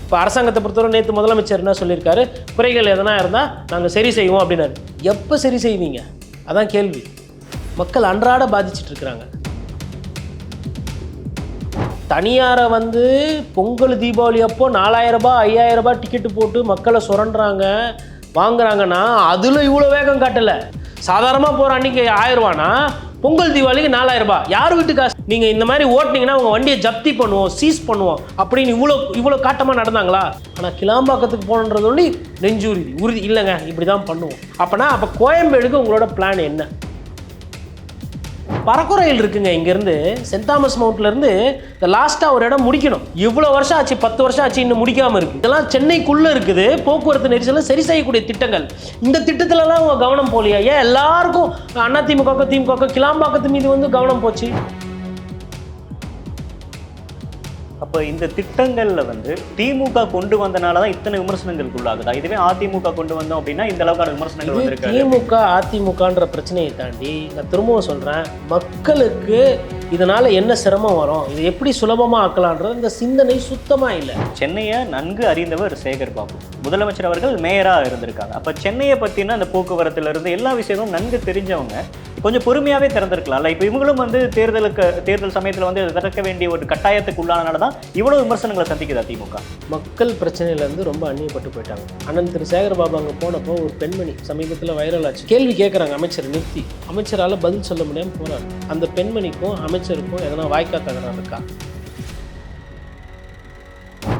இப்போ அரசாங்கத்தை பொறுத்தவரை நேற்று முதலமைச்சர் என்ன சொல்லியிருக்காரு, குறைகள் எதனா இருந்தால் நாங்கள் சரி செய்வோம் அப்படின்னாரு. எப்போ சரி செய்வீங்க? அதான் கேள்வி. மக்கள் அன்றாட பாதிச்சுட்டு இருக்கிறாங்க. தனியாரை வந்து பொங்கல் தீபாவளி அப்போ 4000 ரூபாய் 5000 ரூபாய் டிக்கெட்டு போட்டு மக்களை சுரண்டுறாங்க வாங்குறாங்கன்னா அதில் இவ்வளோ வேகம் காட்டலை. சாதாரணமாக போகிற அன்றைக்கி 1000 ரூபானா பொங்கல் தீபாவளிக்கு 4000 ரூபாய். யார் வீட்டு காசு? நீங்கள் இந்த மாதிரி ஓட்டினீங்கன்னா உங்கள் வண்டியை ஜப்தி பண்ணுவோம், சீஸ் பண்ணுவோம் அப்படின்னு இவ்வளோ காட்டமாக நடந்தாங்களா? ஆனால் கிளாம்பாக்கத்துக்கு போகணுன்றது ஒன்று உறுதி இல்லைங்க, இப்படி தான் பண்ணுவோம். அப்போ கோயம்பேடுக்கு உங்களோட பிளான் என்ன? பறக்குறையில் இருக்குங்க. இங்கேருந்து சென்ட் தாமஸ் மவுண்ட்லேருந்து இந்த லாஸ்ட்டாக ஒரு இடம் முடிக்கணும். இவ்வளோ வருஷம் ஆச்சு, 10 வருஷம் ஆச்சு, இன்னும் முடிக்காமல் இருக்குது. இதெல்லாம் சென்னைக்குள்ளே இருக்குது. போக்குவரத்து நெரிசலை சரி செய்யக்கூடிய திட்டங்கள். இந்த திட்டத்திலலாம் உங்கள் கவனம் போலியா? ஏன் எல்லாருக்கும் அதிமுக திமுக கிளாம்பாக்கத்து மீது வந்து கவனம் போச்சு? அப்போ இந்த திட்டங்களில் வந்து திமுக கொண்டு வந்தனால தான் இத்தனை விமர்சனங்களுக்கு உள்ளாகுதா? இதுவே அதிமுக கொண்டு வந்தோம் அப்படின்னா இந்த அளவுக்கான விமர்சனங்கள் வந்திருக்கு. திமுக அதிமுகன்ற பிரச்சனையை தாண்டி நான் திரும்பவும் சொல்கிறேன், மக்களுக்கு இதனால் என்ன சிரமம் வரும், இது எப்படி சுலபமாக ஆக்கலான்றது இந்த சிந்தனை சுத்தமாக இல்லை. சென்னையை நன்கு அறிந்தவர் சேகர் பாபு. முதலமைச்சர் அவர்கள் மேயராக இருந்திருக்காங்க. அப்போ சென்னையை பற்றின அந்த போக்குவரத்துலேருந்து எல்லா விஷயமும் நன்கு தெரிஞ்சவங்க கொஞ்சம் பொறுமையாகவே திறந்திருக்கலாம்ல. இப்போ இவங்களும் வந்து தேர்தல் சமயத்தில் வந்து திறக்க வேண்டிய ஒரு கட்டாயத்துக்கு உள்ளானனால தான் இவ்வளோ விமர்சனங்களை சந்திக்குதா திமுக? மக்கள் பிரச்சனையிலேருந்து ரொம்ப அந்நியப்பட்டு போயிட்டாங்க. அண்ணன் திரு சேகர் பாபு அங்கே போனப்போ ஒரு பெண்மணி சமீபத்தில் வைரல் ஆச்சு. கேள்வி கேட்குறாங்க அமைச்சர் நிறுத்தி. அமைச்சரால் பதில் சொல்ல முடியாமல் போகிறார். அந்த பெண்மணிக்கும் அமைச்சருக்கும் எதனா வாய்க்கா தகராறு இருக்கா?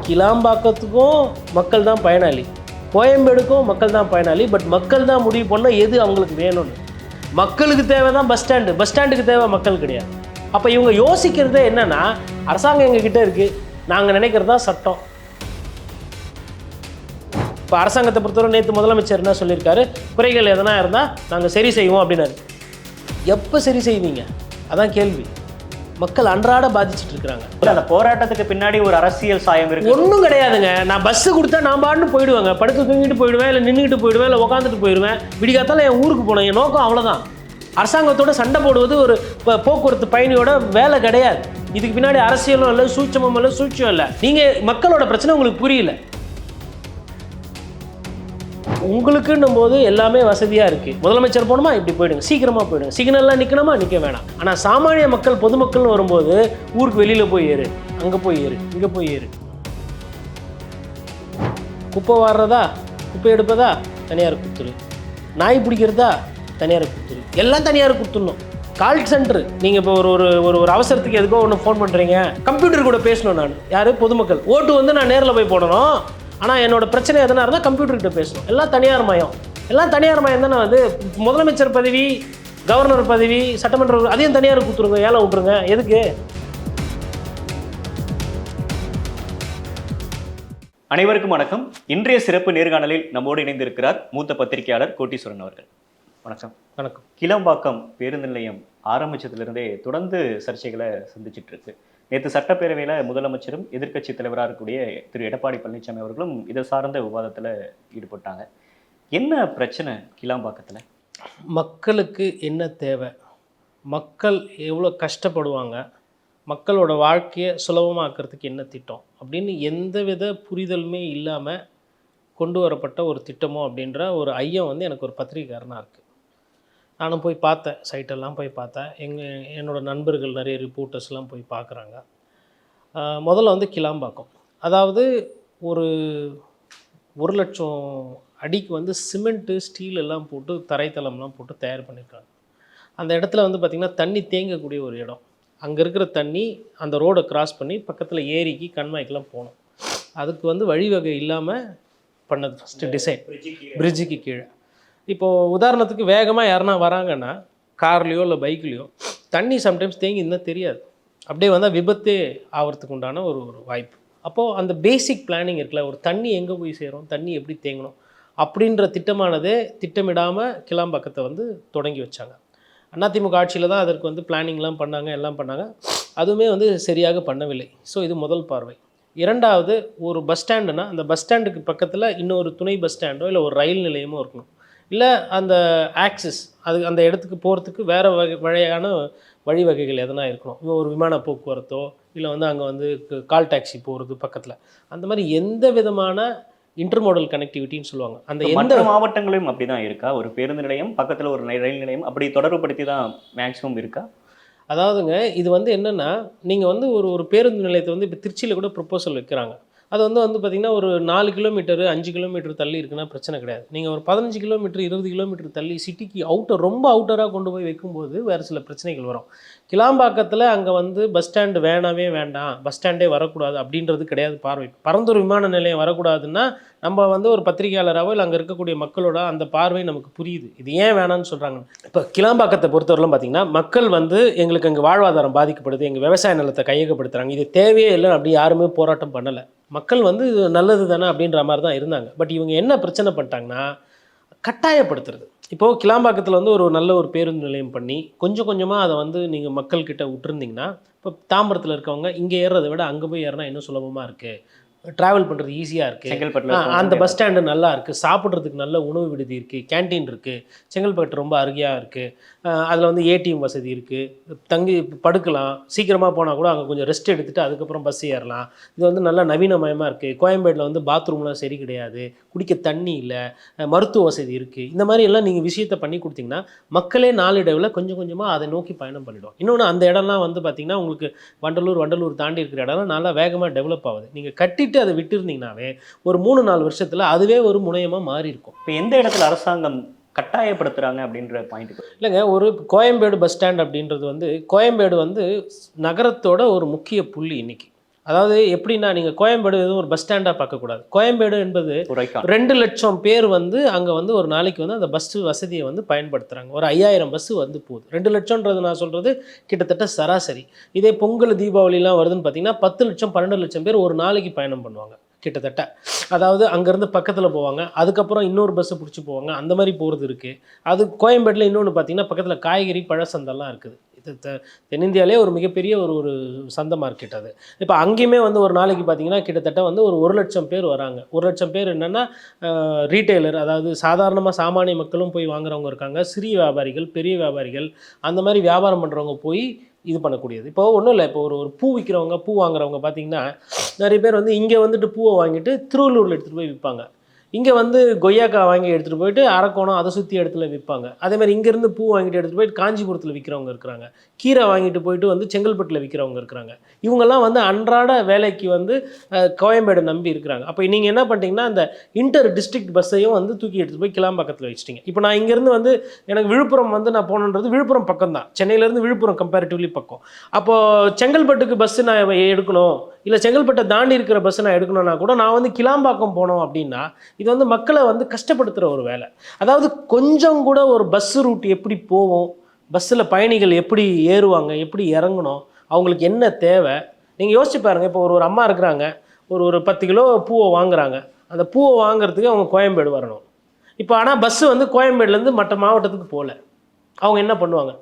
கிளாம்பாக்கத்துக்கும் மக்கள் தான் பயனாளி, கோயம்பேடுக்கும் மக்கள் தான் பயனாளி. பட் மக்கள் தான் முடிவு பண்ண எது அவங்களுக்கு வேணும்னு. மக்களுக்கு தேவை தான் பஸ் ஸ்டாண்டுக்கு தேவை மக்கள் கிடையாது. அப்போ இவங்க யோசிக்கிறதே என்னன்னா, அரசாங்கம் எங்ககிட்ட இருக்குது, நாங்கள் நினைக்கிறது தான் சட்டம். இப்போ அரசாங்கத்தை பொறுத்தவரை நேற்று முதலமைச்சர் என்ன சொல்லியிருக்காரு, குறைகள் எதனா இருந்தால் நாங்கள் சரி செய்வோம் அப்படின்னாரு. எப்போ சரி செய்வீங்க? அதான் கேள்வி. மக்கள் அன்றாட பாதிச்சுட்டு இருக்கிறாங்க. அந்த போராட்டத்துக்கு பின்னாடி ஒரு அரசியல் சாயம் இருக்கு. ஒன்றும் கிடையாதுங்க. நான் பஸ்ஸு கொடுத்தா நான் பாட்டுன்னு போயிடுவேங்க. படுத்து தூங்கிட்டு போயிடுவேன், இல்லை நின்றுக்கிட்டு போயிடுவேன், இல்லை உட்காந்துட்டு போயிடுவேன். விடிகாத்தால என் ஊருக்கு போனேன். என் நோக்கம் அவ்வளோதான். அரசாங்கத்தோட சண்டை போடுவது ஒரு போக்குவரத்து பயணியோட வேலை கிடையாது. இதுக்கு பின்னாடி அரசியலும் இல்லை, சூட்சமும் இல்லை, சூழ்ச்சியும் இல்லை. நீங்கள் மக்களோட பிரச்சனை உங்களுக்கு புரியல. உங்களுக்குன்னும் போது எல்லாமே வசதியாக இருக்குது. முதலமைச்சர் போகணுமா, இப்படி போயிடுங்க, சீக்கிரமாக போயிடுங்க. சிக்னல்லாம் நிற்கணுமா, நிற்க வேணாம். ஆனால் சாமானிய மக்கள் பொதுமக்கள்னு வரும்போது ஊருக்கு வெளியில் போய் ஏறு, அங்கே போய் ஏறு, இங்கே போய் ஏறு. குப்பை வாடுறதா, குப்பை எடுப்பதா தனியார் கொடுத்துரு, நாய் பிடிக்கிறதா தனியார் கொடுத்துரு, எல்லாம் தனியார் கொடுத்துடணும். Call centre. நீங்கள் இப்போ ஒரு அவசரத்துக்கு எதுக்கோ ஒன்று ஃபோன் பண்ணுறீங்க, கம்ப்யூட்டர் கூட பேசணும். நான் யார்? பொதுமக்கள். ஓட்டு வந்து நான் நேரில் போய் போடணும். ஆனால் என்னோட பிரச்சனை எதனா இருந்தால் கம்ப்யூட்டர்கிட்ட பேசணும். எல்லாம் தனியார் மயம். தானே வந்து முதலமைச்சர் பதவி, கவர்னர் பதவி, சட்டமன்ற அதையும் தனியார் கொடுத்துருங்க, ஏழை விட்டுருங்க. எதுக்கு? அனைவருக்கும் வணக்கம். இன்றைய சிறப்பு நேர்காணலில் நம்மோடு இணைந்திருக்கிறார் மூத்த பத்திரிகையாளர் கோட்டீஸ்வரன் அவர்கள். வணக்கம். வணக்கம். கிளாம்பாக்கம் பேருந்து நிலையம் ஆரம்பிச்சதுலேருந்தே தொடர்ந்து சர்ச்சைகளை சந்திச்சிட்டு இருக்கு. நேற்று சட்டப்பேரவையில் முதலமைச்சரும் எதிர்க்கட்சி தலைவராக இருக்கக்கூடிய திரு எடப்பாடி பழனிசாமி அவர்களும் இதை சார்ந்த விவாதத்தில் ஈடுபட்டாங்க. என்ன பிரச்சனை கிளாம்பாக்கத்தில்? மக்களுக்கு என்ன தேவை, மக்கள் எவ்வளோ கஷ்டப்படுவாங்க, மக்களோட வாழ்க்கையை சுலபமாக்கிறதுக்கு என்ன திட்டம் அப்படின்னு எந்தவித புரிதலுமே இல்லாமல் கொண்டு வரப்பட்ட ஒரு திட்டமோ அப்படின்ற ஒரு ஐயம் வந்து எனக்கு ஒரு பத்திரிகைக்காரனாக இருக்குது. நானும் போய் பார்த்தேன், சைட்டெல்லாம் போய் பார்த்தேன். என்னோடய நண்பர்கள் நிறைய ரிப்போர்ட்டர்ஸ்லாம் போய் பார்க்குறாங்க. முதல்ல வந்து கிளாம்பாக்கம், அதாவது ஒரு 1,00,000 அடிக்கு வந்து சிமெண்ட்டு, ஸ்டீல் எல்லாம் போட்டு தரைத்தளம்லாம் போட்டு தயார் பண்ணியிருக்காங்க. அந்த இடத்துல வந்து பார்த்திங்கன்னா தண்ணி தேங்கக்கூடிய ஒரு இடம். அங்கே இருக்கிற தண்ணி அந்த ரோடை கிராஸ் பண்ணி பக்கத்தில் ஏரிக்கு கண்மாய்க்கெலாம் போகணும். அதுக்கு வந்து வழிவகை இல்லாமல் பண்ணது ஃபஸ்ட்டு டிசைன். பிரிட்ஜுக்கு கீழே இப்போது உதாரணத்துக்கு வேகமாக யாருன்னா வராங்கன்னா கார்லேயோ இல்லை பைக்லேயோ தண்ணி சம்டைம்ஸ் தேங்கி இருந்தால் தெரியாது, அப்படியே வந்தால் விபத்தே ஆகிறதுக்கு உண்டான ஒரு வாய்ப்பு. அப்போது அந்த பேசிக் பிளானிங் இருக்குல்ல, ஒரு தண்ணி எங்கே போய் சேரும், தண்ணி எப்படி தேங்கணும் அப்படின்ற திட்டமானதே திட்டமிடாமல் கிளாம்பாக்கத்தை வந்து தொடங்கி வச்சாங்க. அதிமுக ஆட்சியில் தான் அதற்கு வந்து பிளானிங்லாம் பண்ணாங்க, எல்லாம் பண்ணாங்க. அதுவுமே வந்து சரியாக பண்ணவில்லை. ஸோ இது முதல் பார்வை. இரண்டாவது, ஒரு பஸ் ஸ்டாண்டுனா அந்த பஸ் ஸ்டாண்டுக்கு பக்கத்தில் இன்னொரு துணை பஸ் ஸ்டாண்டோ இல்லை ஒரு ரயில் நிலையமோ இருக்கணும். இல்லை அந்த ஆக்சஸ், அது அந்த இடத்துக்கு போகிறதுக்கு வேறு வகையான வழிவகைகள் எதனா இருக்கணும். ஒரு விமான போக்குவரத்தோ இல்லை வந்து அங்கே வந்து கால் டாக்ஸி போகிறது பக்கத்தில். அந்த மாதிரி எந்த விதமான இன்டர்மோடல் கனெக்டிவிட்டின்னு சொல்லுவாங்க. அந்த எந்த மற்ற மாவட்டங்களையும் அப்படிதான் இருக்கா? ஒரு பேருந்து நிலையம் பக்கத்துல ஒரு ரயில் நிலையம் அப்படி தொடர்புபடுத்தி தான் மேக்ஸிமம் இருக்கா? அதாவதுங்க இது வந்து என்னென்னா, நீங்கள் வந்து ஒரு பேருந்து நிலையத்தை வந்து இப்போ திருச்சியில் கூட ப்ரொப்போசல் வைக்கிறாங்க. அது வந்து பார்த்தீங்கன்னா ஒரு 4 கிலோமீட்டர் 5 கிலோமீட்டர் தள்ளி இருக்குன்னா பிரச்சனை கிடையாது. நீங்கள் ஒரு 15 கிலோமீட்டர் 20 கிலோமீட்டர் தள்ளி சிட்டிக்கு ரொம்ப அவுட்டராக கொண்டு போய் வைக்கும்போது வேறு சில பிரச்சனைகள் வரும். கிளாம்பாக்கத்தில் அங்கே வந்து பஸ் ஸ்டாண்டு வேணவே வேண்டாம், பஸ் ஸ்டாண்டே வரக்கூடாது அப்படின்றது கிடையாது பார்வை. பரந்தூர் விமான நிலையம் வரக்கூடாதுன்னா நம்ம வந்து ஒரு பத்திரிகையாளராகவோ இல்லை அங்கே இருக்கக்கூடிய மக்களோட அந்த பார்வை நமக்கு புரியுது. இது ஏன் வேணான்னு சொல்கிறாங்க. இப்போ கிளாம்பாக்கத்தை பொறுத்தவரையிலும் பார்த்தீங்கன்னா மக்கள் வந்து எங்களுக்கு எங்கள் வாழ்வாதாரம் பாதிக்கப்படுது, எங்கள் விவசாய நிலத்தை கையகப்படுத்துகிறாங்க, இது தேவையே இல்லை அப்படி யாருமே போராட்டம் பண்ணலை. மக்கள் வந்து இது நல்லது தானே அப்படின்ற மாதிரி தான் இருந்தாங்க. பட் இவங்க என்ன பிரச்சனை பண்ணிட்டாங்கன்னா கட்டாயப்படுத்துறது. இப்போது கிளாம்பாக்கத்தில் வந்து ஒரு நல்ல ஒரு பேருந்து நிலையம் பண்ணி கொஞ்சம் கொஞ்சமாக அதை வந்து நீங்கள் மக்கள்கிட்ட விட்டுருந்தீங்கன்னா, இப்போ தாம்பரத்தில் இருக்கவங்க இங்கே ஏறுறதை விட அங்கே போய் ஏறினா இன்னும் சுலபமாக இருக்குது, ட்ராவல் பண்ணுறது ஈஸியாக இருக்குது, அந்த பஸ் ஸ்டாண்டு நல்லா இருக்குது, சாப்பிட்றதுக்கு நல்ல உணவு விடுதி இருக்குது, கேன்டீன் இருக்குது, செங்கல்பட்டு ரொம்ப அருகியாக இருக்குது, அதில் வந்து ஏடிஎம் வசதி இருக்குது, தங்கி படுக்கலாம், சீக்கிரமாக போனால் கூட அங்கே கொஞ்சம் ரெஸ்ட் எடுத்துகிட்டு அதுக்கப்புறம் பஸ் ஏறலாம். இது வந்து நல்லா நவீனமயமாக இருக்குது. கோயம்பேடில் வந்து பாத்ரூம்லாம் சரி கிடையாது, குடிக்க தண்ணி இல்லை, மருத்துவ வசதி இருக்குது. இந்த மாதிரி எல்லாம் நீங்கள் விஷயத்தை பண்ணி கொடுத்தீங்கன்னா மக்களே நாளடைவில் கொஞ்சம் கொஞ்சமாக அதை நோக்கி பயணம் பண்ணிவிடும். இன்னொன்று அந்த இடம்லாம் வந்து பார்த்திங்கன்னா உங்களுக்கு வண்டலூர் தாண்டி இருக்கிற இடம்லாம் நல்லா வேகமாக டெவலப் ஆகுது. நீங்கள் கட்டிட்டு அதை விட்டுருந்தீங்கன்னாவே ஒரு 3-4 வருஷத்தில் அதுவே ஒரு முனையமாக மாறி இருக்கும். இப்போ எந்த இடத்துல அரசாங்கம் கட்டாயப்படுத்துகிறாங்க அப்படின்ற பாயிண்ட் இல்லைங்க, ஒரு கோயம்பேடு பஸ் ஸ்டாண்ட் அப்படின்றது வந்து கோயம்பேடு வந்து நகரத்தோட ஒரு முக்கிய புள்ளி இன்னைக்கு. அதாவது எப்படின்னா நீங்கள் கோயம்பேடு எதுவும் ஒரு பஸ் ஸ்டாண்டாக பார்க்கக்கூடாது. கோயம்பேடு என்பது 2 லட்சம் பேர் வந்து அங்கே வந்து ஒரு நாளைக்கு வந்து அந்த பஸ் வசதியை வந்து பயன்படுத்துகிறாங்க. ஒரு 5000 பஸ்ஸு வந்து போகுது. 2 லட்சம்ன்றது நான் சொல்கிறது கிட்டத்தட்ட சராசரி. இதே பொங்கல் தீபாவளிலாம் வருதுன்னு பார்த்தீங்கன்னா 10 லட்சம் 12 லட்சம் பேர் ஒரு நாளைக்கு பயணம் பண்ணுவாங்க கிட்டத்தட்ட. அதாவது அங்கேருந்து பக்கத்தில் போவாங்க, அதுக்கப்புறம் இன்னொரு பஸ்ஸை பிடிச்சி போவாங்க, அந்த மாதிரி போகிறது இருக்குது. அது கோயம்பேட்டில் இன்னொன்று பார்த்தீங்கன்னா பக்கத்தில் காய்கறி பழ சந்தைலாம் இருக்குது. இது தென்னிந்தியாவிலே ஒரு மிகப்பெரிய ஒரு சந்தை மார்க்கெட் அது. இப்போ அங்கேயுமே வந்து ஒரு நாளைக்கு பார்த்தீங்கன்னா கிட்டத்தட்ட வந்து ஒரு 1 லட்சம் பேர் வராங்க. 1 லட்சம் பேர் என்னென்னா ரீட்டைலர், அதாவது சாதாரணமாக சாமானிய மக்களும் போய் வாங்குறவங்க இருக்காங்க, சிறிய வியாபாரிகள், பெரிய வியாபாரிகள், அந்த மாதிரி வியாபாரம் பண்ணுறவங்க போய் இது பண்ணக்கூடியது. இப்போ ஒன்றும் இல்லை, இப்போ ஒரு பூ விற்கிறவங்க, பூ வாங்குறவங்க பார்த்தீங்கன்னா நிறைய பேர் வந்து இங்கே வந்துட்டு பூவை வாங்கிட்டு திருவள்ளூரில் எடுத்துகிட்டு போய் விற்பாங்க. இங்கே வந்து கொய்யாக்காய் வாங்கி எடுத்துகிட்டு போயிட்டு அரக்கோணம் அதை சுற்றி இடத்துல விற்பாங்க. அதேமாதிரி இங்கேருந்து பூ வாங்கிட்டு எடுத்துகிட்டு போயிட்டு காஞ்சிபுரத்தில் விற்கிறவங்க இருக்கிறாங்க, கீரை வாங்கிட்டு போயிட்டு வந்து செங்கல்பட்டில் விற்கிறவங்க இருக்கிறாங்க. இவங்கெல்லாம் வந்து அன்றாட வேலைக்கு வந்து கோயம்பேடு நம்பி இருக்கிறாங்க. அப்போ நீங்கள் என்ன பண்ணிட்டீங்கன்னா அந்த இன்டர் டிஸ்ட்ரிக்ட் பஸ்ஸையும் வந்து தூக்கி எடுத்துகிட்டு போய் கிளாம்பாக்கத்தில் வச்சிட்டிங்க. இப்போ நான் இங்கேருந்து வந்து எனக்கு விழுப்புரம் வந்து நான் போகணுன்றது விழுப்புரம் பக்கம் தான், சென்னையிலேருந்து விழுப்புரம் கம்பேரிட்டிவ்லி பக்கம். அப்போது செங்கல்பட்டுக்கு பஸ்ஸு நான் எடுக்கணும், இல்லை செங்கல்பட்டை தாண்டி இருக்கிற பஸ்ஸை நான் எடுக்கணும்னா கூட நான் வந்து கிளாம்பாக்கம் போனோம் அப்படின்னா இது வந்து மக்களை வந்து கஷ்டப்படுத்துகிற ஒரு வேலை. அதாவது கொஞ்சம் கூட ஒரு பஸ் ரூட் எப்படி போவோம், பஸ்ஸில் பயணிகள் எப்படி ஏறுவாங்க, எப்படி இறங்கணும், அவங்களுக்கு என்ன தேவை நீங்கள் யோசிச்சு பாருங்கள். இப்போ ஒரு அம்மா இருக்கிறாங்க, ஒரு 10 கிலோ பூவை வாங்குறாங்க. அந்த பூவை வாங்குறதுக்கு அவங்க கோயம்பேடு வரணும். இப்போ ஆனால் பஸ்ஸு வந்து கோயம்பேடுலேருந்து மற்ற மாவட்டத்துக்கு போகல. அவங்க என்ன பண்ணுவாங்க?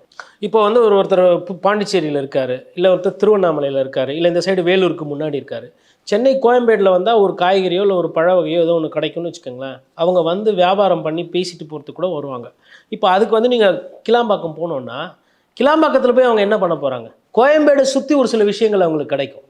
இப்போ வந்து ஒருத்தர் பாண்டிச்சேரியில் இருக்கார், இல்லை ஒருத்தர் திருவண்ணாமலையில் இருக்கார், இல்லை இந்த சைடு வேலூருக்கு முன்னாடி இருக்கார். சென்னை கோயம்பேடில் வந்தால் ஒரு காய்கறியோ இல்லை ஒரு பழ வகையோ ஏதோ ஒன்று கிடைக்கும்னு வச்சுக்கோங்களேன். அவங்க வந்து வியாபாரம் பண்ணி பேசிட்டு போகிறதுக்கு கூட வருவாங்க. இப்போ அதுக்கு வந்து நீங்கள் கிளாம்பாக்கம் போனோன்னா கிளாம்பாக்கத்தில் போய் அவங்க என்ன பண்ண போகிறாங்க? கோயம்பேடை சுற்றி ஒரு சில விஷயங்கள் அவங்களுக்கு கிடைக்கும்.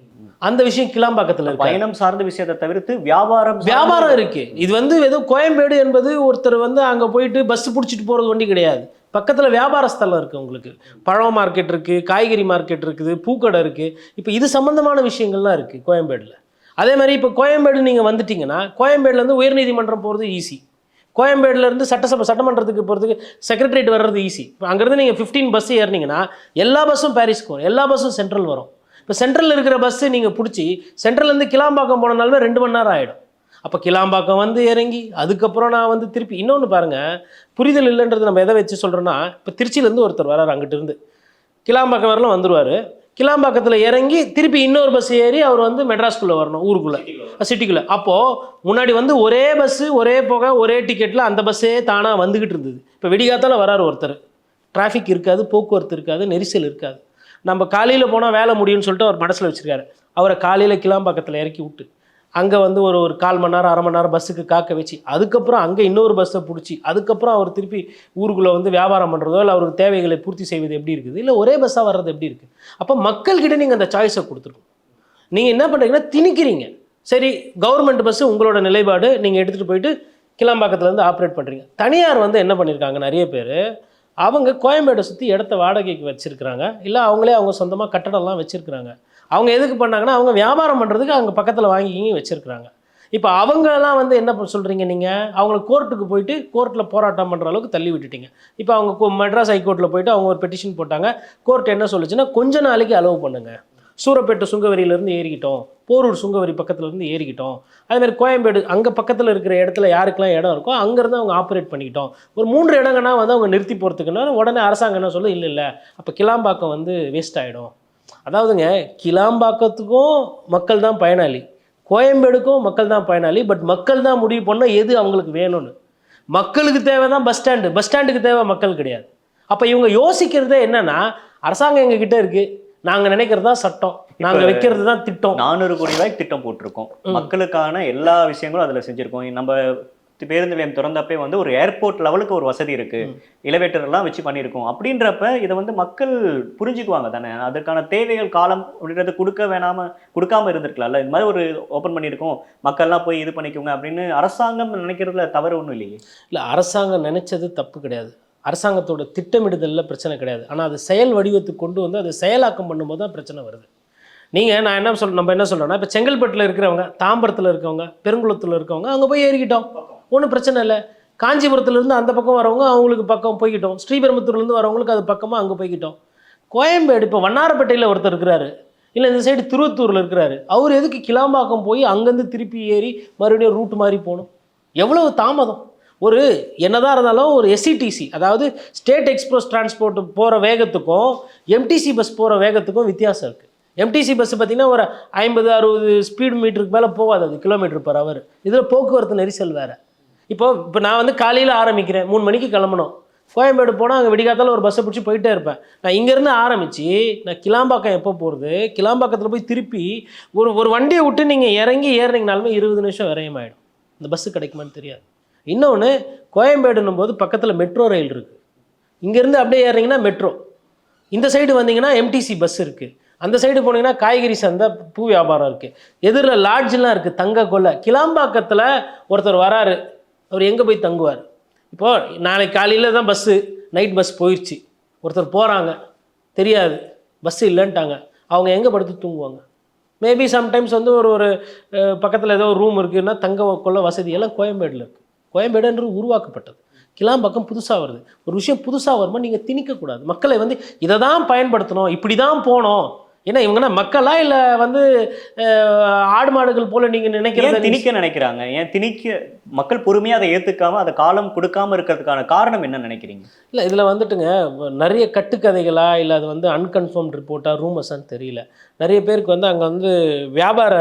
அந்த விஷயம் கிளாம்பாக்கத்தில் இருக்கு. பயணம் சார்ந்த விஷயத்தை தவிர்த்து வியாபாரம் இருக்கு. இது வந்து ஏதோ கோயம்பேடு என்பது ஒருத்தர் வந்து அங்கே போயிட்டு பஸ் பிடிச்சிட்டு போகிறது வண்டி கிடையாது. பக்கத்தில் வியாபார ஸ்தலம் இருக்குது, உங்களுக்கு பழம் மார்க்கெட் இருக்குது, காய்கறி மார்க்கெட் இருக்குது, பூக்கடை இருக்குது. இப்போ இது சம்மந்தமான விஷயங்கள்லாம் இருக்குது கோயம்பேடில். அதே மாதிரி இப்போ கோயம்பேடு நீங்கள் வந்துட்டிங்கன்னா கோயம்பேடுலேருந்து உயர்நீதிமன்றம் போகிறது ஈஸி, கோயம்பேடுலேருந்து சட்டமன்றத்துக்கு போகிறதுக்கு செக்ரட்டரியேட் வர்றது ஈஸி. இப்போ அங்கேருந்து நீங்கள் 15 பஸ் ஏறினீங்கன்னா எல்லா பஸ்ஸும் பாரிஸ்க்கு வரும், எல்லா பஸ்ஸும் சென்ட்ரல் வரும். இப்போ சென்ட்ரலில் இருக்கிற பஸ்ஸு நீங்கள் பிடிச்சி சென்ட்ரல்லேருந்து கிளாம்பாக்கம் போனனாலுமே 2 மணி நேரம் ஆகிடும். அப்போ கிளாம்பாக்கம் வந்து இறங்கி அதுக்கப்புறம் நான் வந்து திருப்பி இன்னொன்று பாருங்கள், புரிதல் இல்லைன்றது நம்ம எதை வச்சு சொல்கிறோன்னா, இப்போ திருச்சியிலேருந்து ஒருத்தர் வரார், அங்கிட்டு இருந்து கிளாம்பாக்கம் வரலாம் வந்துடுவார். கிளாம்பாக்கத்தில் இறங்கி திருப்பி இன்னொரு பஸ் ஏறி அவர் வந்து மெட்ராஸ்குள்ளே வரணும், ஊருக்குள்ளே சிட்டிக்குள்ளே. அப்போது முன்னாடி வந்து ஒரே பஸ்ஸு ஒரே போக ஒரே டிக்கெட்டில் அந்த பஸ்ஸே தானாக வந்துக்கிட்டு இருந்தது. இப்போ விடிகாத்தால் வராரு ஒருத்தர், டிராஃபிக் இருக்காது, போக்குவரத்து இருக்காது, நெரிசல் இருக்காது. நம்ம காலையில் போனால் வேலை முடியும்னு சொல்லிட்டு அவர் மனசில் வச்சுருக்காரு. அவரை காலையில் கிளாம்பாக்கத்தில் இறக்கி விட்டு அங்கே வந்து ஒரு ஒரு 1/4 மணி நேரம் 1/2 மணி நேரம் பஸ்ஸுக்கு காக்க வச்சு அதுக்கப்புறம் அங்கே இன்னொரு பஸ்ஸை பிடிச்சி அதுக்கப்புறம் அவர் திருப்பி ஊருக்குள்ளே வந்து வியாபாரம் பண்ணுறதோ இல்லை அவருக்கு தேவைகளை பூர்த்தி செய்வது எப்படி இருக்குது, இல்லை ஒரே பஸ்ஸாக வர்றது எப்படி இருக்குது? அப்போ மக்கள்கிட்ட நீங்கள் அந்த சாய்ஸை கொடுத்துருக்கணும். நீங்கள் என்ன பண்ணுறீங்கன்னா திணிக்கிறீங்க. சரி, கவர்மெண்ட் பஸ்ஸு உங்களோட நிலைப்பாடு, நீங்கள் எடுத்துகிட்டு போயிட்டு கிளாம்பாக்கத்துலேருந்து ஆப்ரேட் பண்ணுறீங்க. தனியார் வந்து என்ன பண்ணியிருக்காங்க, நிறைய பேர் அவங்க கோயம்பேடை சுற்றி இடத்த வாடகைக்கு வச்சுருக்கிறாங்க, இல்லை அவங்களே அவங்க சொந்தமாக கட்டடம்லாம் வச்சுருக்கிறாங்க. அவங்க எதுக்கு பண்ணாங்கன்னா அவங்க வியாபாரம் பண்ணுறதுக்கு அங்கே பக்கத்தில் வாங்கி வச்சுருக்கிறாங்க. இப்போ அவங்கெல்லாம் வந்து என்ன சொல்கிறீங்க, நீங்கள் அவங்கள கோர்ட்டுக்கு போயிட்டு கோர்ட்டில் போராட்டம் பண்ணுற அளவுக்கு தள்ளி விட்டுட்டீங்க. இப்போ அவங்க மெட்ராஸ் ஹைகோர்ட்டில் போயிட்டு அவங்க ஒரு பெட்டிஷன் போட்டாங்க. கோர்ட் என்ன சொல்லுச்சுன்னா கொஞ்ச நாளைக்கு அலோவ் பண்ணுங்கள், சூரப்பேட்டை சுங்கவரியிலேருந்து ஏறிக்கிட்டோம், போரூர் சுங்கவரி பக்கத்துலேருந்து ஏறிக்கிட்டோம், அதேமாதிரி கோயம்பேடு அங்கே பக்கத்தில் இருக்கிற இடத்துல யாருக்கெல்லாம் இடம் இருக்கோ அங்கேருந்து அவங்க ஆப்ரேட் பண்ணிக்கிட்டோம். ஒரு 3 இடங்கன்னா வந்து அவங்க நிறுத்தி போகிறதுக்குன்னா உடனே அரசாங்கம் என்ன சொல்லும், இல்லை இல்லை அப்போ கிளாம்பாக்கம் வந்து வேஸ்ட் ஆகிடும். அதாவதுங்க, கிளாம்பாக்கத்துக்கும் மக்கள் தான் பயனாளி, கோயம்பேடுக்கும் மக்கள் தான் பயனாளி. பட் மக்கள் தான் முடிவு பண்ணால் எது அவங்களுக்கு வேணும்னு. மக்களுக்கு தேவை தான் பஸ் ஸ்டாண்டு, பஸ் ஸ்டாண்டுக்கு தேவை மக்கள் கிடையாது. அப்போ இவங்க யோசிக்கிறதே என்னன்னா, அரசாங்கம் எங்ககிட்ட இருக்குது, நாங்கள் நினைக்கிறது தான் சட்டம், நாங்கள் வைக்கிறது தான் திட்டம். 400 கோடி ரூபாய்க்கு திட்டம் போட்டிருக்கோம், மக்களுக்கான எல்லா விஷயங்களும் அதில் செஞ்சுருக்கோம். நம்ம பேருந்து நிலையம் திறந்தப்பே வந்து ஒரு ஏர்போர்ட் லெவலுக்கு ஒரு வசதி இருக்கு, எலிவேட்டர் எல்லாம் வச்சு பண்ணியிருக்கோம். அப்படின்றப்ப இதை வந்து மக்கள் புரிஞ்சுக்குவாங்க தானே. அதற்கான தேவைகள் காலம் அப்படின்றது கொடுக்காம இருந்திருக்கலாம்ல. இந்த மாதிரி ஒரு ஓப்பன் பண்ணியிருக்கோம், மக்கள்லாம் போய் இது பண்ணிக்கோங்க அப்படின்னு அரசாங்கம் நினைக்கிறதுல தவறு ஒன்றும் இல்லையே. இல்லை, அரசாங்கம் நினைச்சது தப்பு கிடையாது, அரசாங்கத்தோட திட்டமிடுதலில் பிரச்சனை கிடையாது. ஆனால் அது செயல் வடிவத்துக்கு கொண்டு வந்து அதை செயலாக்கம் பண்ணும்போது தான் பிரச்சனை வருது. நம்ம என்ன சொல்கிறோன்னா, இப்போ செங்கல்பட்டில் இருக்கிறவங்க, தாம்பரத்தில் இருக்கவங்க, பெருங்குளத்தில் இருக்கவங்க அங்கே போய் ஏறிக்கிட்டோம், ஒன்றும் பிரச்சனை இல்லை. காஞ்சிபுரத்துலேருந்து அந்த பக்கம் வரவங்க அவங்களுக்கு பக்கம் போய்கிட்டோம், ஸ்ரீபெரும்புத்தூர்லேருந்து வரவங்களுக்கு அது பக்கமாக அங்கே போய்கிட்டோம். கோயம்பேடு இப்போ வண்ணாரப்பேட்டையில் ஒருத்தர் இருக்கிறாரு, இல்லை இந்த சைடு திருவத்தூரில் இருக்கிறாரு, அவர் எதுக்கு கிளாம்பாக்கம் போய் அங்கேருந்து திருப்பி ஏறி மறுபடியும் ரூட் மாதிரி போகணும்? எவ்வளவு தாமதம்! ஒரு என்னதான் இருந்தாலும் ஒரு எஸ்சிடிசி, அதாவது ஸ்டேட் எக்ஸ்பிரஸ் டிரான்ஸ்போர்ட் போகிற வேகத்துக்கும் எம்டிசி பஸ் போகிற வேகத்துக்கும் வித்தியாசம் இருக்குது. எம்டிசி பஸ் பார்த்திங்கன்னா ஒரு 50-60 ஸ்பீடு மீட்டருக்கு மேலே போகாது, அது km/h. இதில் போக்குவரத்து நெரிசல் வேறு. இப்போ நான் வந்து காலையில் ஆரம்பிக்கிறேன், 3 மணிக்கு கிளம்பணும், கோயம்பேடு போனால் அங்கே விடிகாத்தால் ஒரு பஸ்ஸை பிடிச்சி போயிட்டே இருப்பேன். நான் இங்கேருந்து ஆரம்பித்து நான் கிளாம்பாக்கம் எப்போ போகிறது, கிளாம்பாக்கத்தில் போய் திருப்பி ஒரு வண்டியை விட்டு நீங்கள் இறங்கி ஏறினீங்கனாலுமே 20 நிமிஷம் விரயமாயிடும். இந்த பஸ்ஸு கிடைக்குமான்னு தெரியாது. இன்னொன்று, கோயம்பேடுன்னும் போது பக்கத்தில் மெட்ரோ ரயில் இருக்குது, இங்கேருந்து அப்படியே ஏறினீங்கன்னா மெட்ரோ, இந்த சைடு வந்தீங்கன்னா எம்டிசி பஸ் இருக்குது, அந்த சைடு போனீங்கன்னா காய்கறி சந்தை, பூ வியாபாரம் இருக்குது, எதிரில் லாட்ஜெலாம் இருக்குது, தங்க கொள்ளை. கிளாம்பாக்கத்தில் ஒருத்தர் வராரு, அவர் எங்கே போய் தங்குவார்? இப்போது நாளைக்கு காலையில் தான் பஸ்ஸு, நைட் பஸ் போயிடுச்சு, ஒருத்தர் போகிறாங்க, தெரியாது பஸ்ஸு இல்லைன்ட்டாங்க, அவங்க எங்கே படுத்து தூங்குவாங்க? மேபி சம்டைம்ஸ் வந்து ஒரு பக்கத்தில் ஏதோ ஒரு ரூம் இருக்குதுன்னா தங்க கொள்ள வசதியெல்லாம் கோயம்பேடில் இருக்குது. கோயம்பேடுன்றது உருவாக்கப்பட்டது, கிளாம்பாக்கம் புதுசாக வருது. ஒரு விஷயம் புதுசாக வரும்போது நீங்கள் திணிக்கக்கூடாது. மக்களை வந்து இதை தான் பயன்படுத்தணும், இப்படி தான் போகணும். ஏன்னா இவங்கன்னா மக்களா இல்லை வந்து ஆடு மாடுகள் போல் நீங்கள் நினைக்கிறத திணிக்க நினைக்கிறாங்க? ஏன் மக்கள் பொறுமையாக அதை ஏற்றுக்காமல் அதை காலம் கொடுக்காமல் இருக்கிறதுக்கான காரணம் என்ன நினைக்கிறீங்க? இல்லை, இதில் வந்துட்டுங்க நிறைய கட்டுக்கதைகளா இல்லை அது வந்து அன்கன்ஃபார்ம் ரிப்போர்ட்டாக ரூமர்ஸான்னு தெரியல. நிறைய பேருக்கு வந்து அங்கே வந்து வியாபார